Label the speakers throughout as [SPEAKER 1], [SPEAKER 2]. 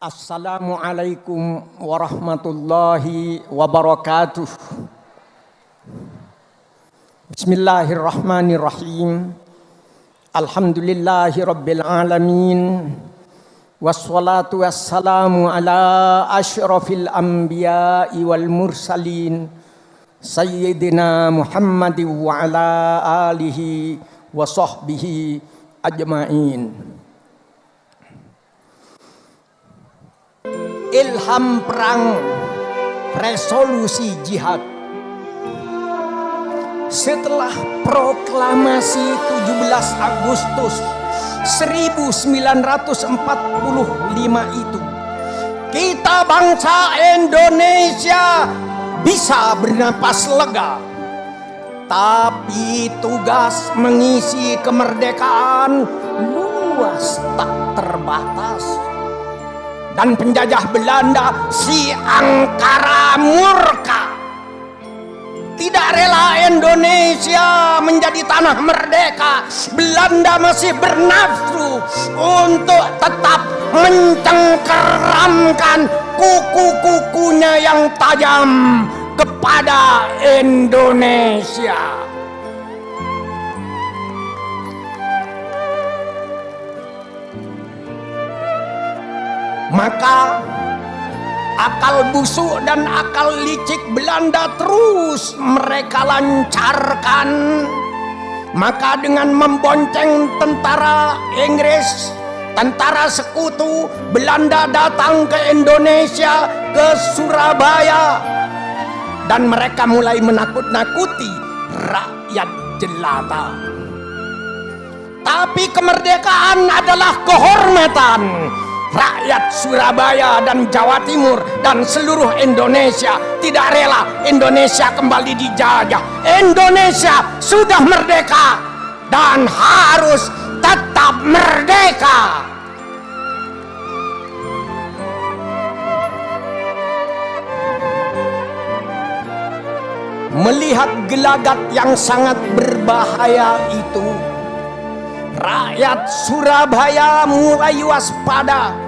[SPEAKER 1] Assalamualaikum warahmatullahi wabarakatuh. Bismillahirrahmanirrahim. Alhamdulillahi rabbil alamin. Wassalatu wassalamu ala asyrafil anbiya'i wal mursalin Sayyidina Muhammadin wa ala alihi wa sahbihi ajma'in. Ilham perang, resolusi jihad. Setelah proklamasi 17 Agustus 1945 itu, kita bangsa Indonesia bisa bernapas lega. Tapi tugas mengisi kemerdekaan luas tak terbatas. Dan penjajah Belanda si angkara murka tidak rela Indonesia menjadi tanah merdeka. Belanda masih bernafsu untuk tetap mencengkeramkan kuku-kukunya yang tajam kepada Indonesia. Maka akal busuk dan akal licik Belanda terus mereka lancarkan. Maka dengan membonceng tentara Inggris, tentara sekutu, Belanda datang ke Indonesia, ke Surabaya. Dan mereka mulai menakut-nakuti rakyat jelata. Tapi kemerdekaan adalah kehormatan. Rakyat Surabaya dan Jawa Timur dan seluruh Indonesia tidak rela Indonesia kembali dijajah. Indonesia sudah merdeka dan harus tetap merdeka. Melihat gelagat yang sangat berbahaya itu, rakyat Surabaya mulai waspada.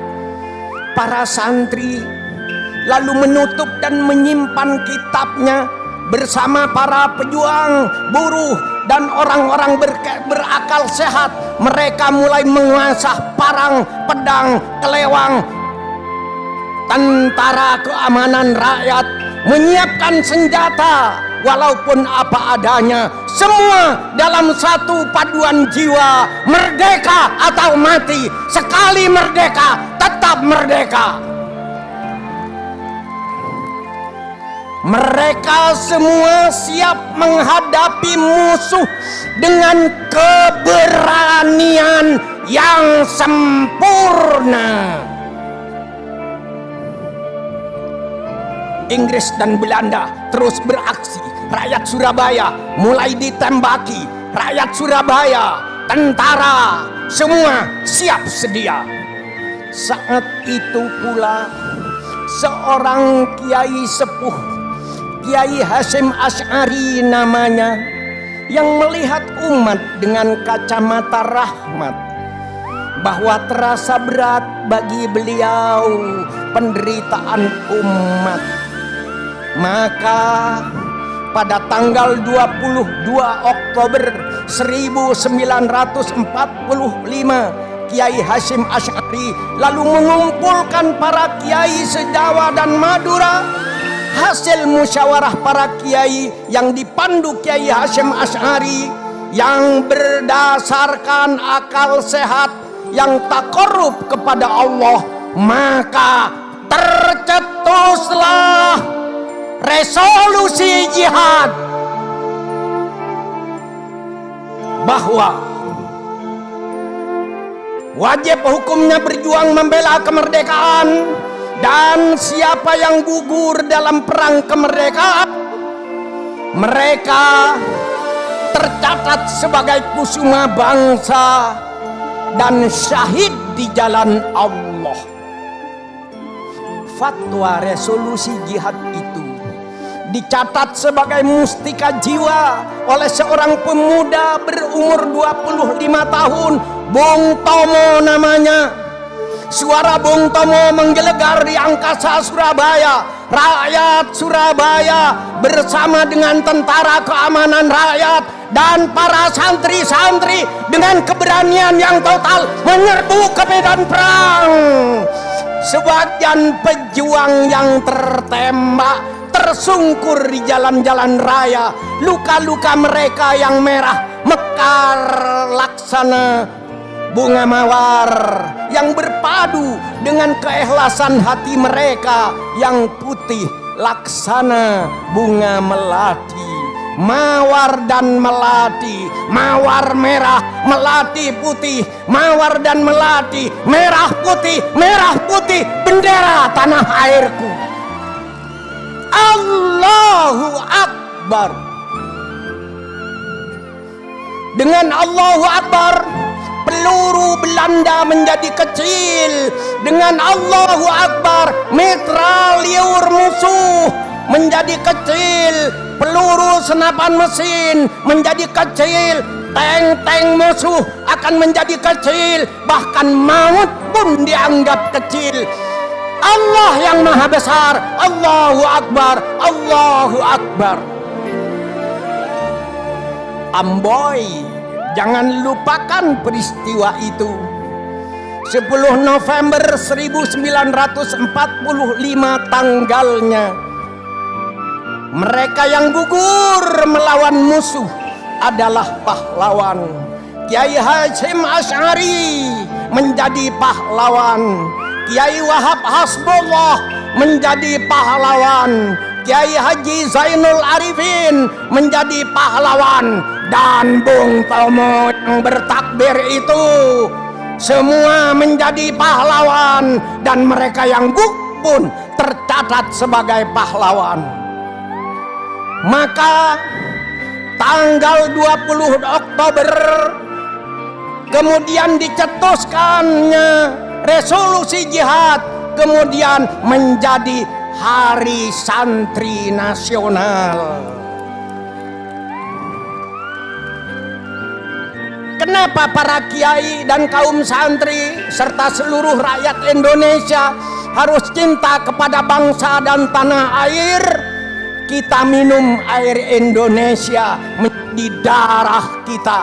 [SPEAKER 1] Para santri lalu menutup dan menyimpan kitabnya bersama para pejuang, buruh, dan orang-orang berakal sehat. Mereka mulai mengasah parang, pedang, kelewang. Tentara keamanan rakyat menyiapkan senjata walaupun apa adanya, semua dalam satu paduan jiwa, merdeka atau mati. Sekali merdeka, tetap merdeka. Mereka semua siap menghadapi musuh dengan keberanian yang sempurna. Inggris dan Belanda terus beraksi. Rakyat Surabaya mulai ditembaki. Rakyat Surabaya, tentara, semua siap sedia. Saat itu pula seorang kiai sepuh, Kiai Hasyim Asy'ari namanya, yang melihat umat dengan kacamata rahmat, bahwa terasa berat bagi beliau penderitaan umat. Maka pada tanggal 22 Oktober 1945, Kiai Hasyim Asy'ari lalu mengumpulkan para kiai se-Jawa dan Madura. Hasil musyawarah para kiai yang dipandu Kiai Hasyim Asy'ari, yang berdasarkan akal sehat, yang tak korup kepada Allah, maka tercetuslah resolusi jihad bahwa wajib hukumnya berjuang membela kemerdekaan, dan siapa yang gugur dalam perang kemerdekaan, mereka tercatat sebagai kusuma bangsa dan syahid di jalan Allah. Fatwa resolusi jihad itu dicatat sebagai mustika jiwa oleh seorang pemuda berumur 25 tahun, Bung Tomo namanya. Suara Bung Tomo menggelegar di angkasa Surabaya. Rakyat Surabaya bersama dengan tentara keamanan rakyat dan para santri-santri dengan keberanian yang total menyerbu ke medan perang. Sebagian pejuang yang tertembak tersungkur di jalan-jalan raya. Luka-luka mereka yang merah mekar laksana bunga mawar yang berpadu dengan keikhlasan hati mereka yang putih laksana bunga melati. Mawar dan melati, mawar merah, melati putih, mawar dan melati, merah putih, bendera tanah airku. Allahu Akbar. Dengan Allahu Akbar, peluru Belanda menjadi kecil. Dengan Allahu Akbar, mitraliur musuh menjadi kecil. Peluru senapan mesin menjadi kecil. Tank-tank musuh akan menjadi kecil. Bahkan maut pun dianggap kecil. Allah yang maha besar. Allahu Akbar, Allahu Akbar. Amboy, jangan lupakan peristiwa itu. 10 November 1945 tanggalnya. Mereka yang gugur melawan musuh adalah pahlawan. Kiai Hasyim Asy'ari menjadi pahlawan. Kiai Wahab Hasbullah menjadi pahlawan. Kiai Haji Zainul Arifin menjadi pahlawan. Dan Bung Tomo yang bertakbir itu semua menjadi pahlawan. Dan mereka yang gugur pun tercatat sebagai pahlawan. Maka tanggal 20 Oktober kemudian dicetuskannya resolusi jihad, kemudian menjadi Hari Santri Nasional. Kenapa para kiai dan kaum santri serta seluruh rakyat Indonesia harus cinta kepada bangsa dan tanah air? Kita minum air Indonesia menjadi darah kita.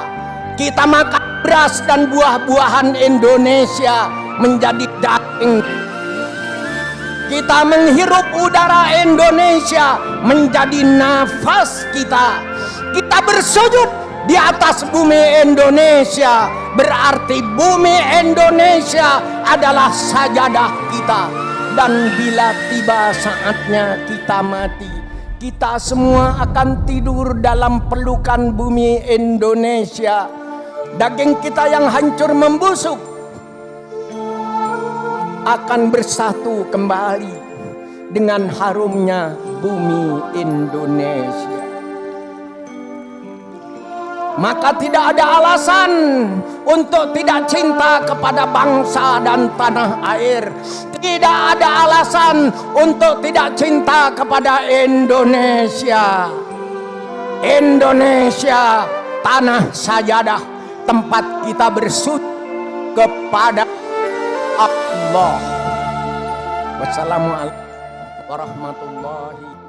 [SPEAKER 1] Kita makan beras dan buah-buahan Indonesia menjadi daging. Kita menghirup udara Indonesia menjadi nafas kita. Kita bersujud di atas bumi Indonesia, berarti bumi Indonesia adalah sajadah kita. Dan bila tiba saatnya kita mati, kita semua akan tidur dalam pelukan bumi Indonesia. Daging kita yang hancur membusuk akan bersatu kembali dengan harumnya bumi Indonesia. Maka tidak ada alasan untuk tidak cinta kepada bangsa dan tanah air. Tidak ada alasan untuk tidak cinta kepada Indonesia. Indonesia, tanah sajadah, tempat kita bersujud kepada Allah. Wassalamualaikum warahmatullahi wabarakatuh.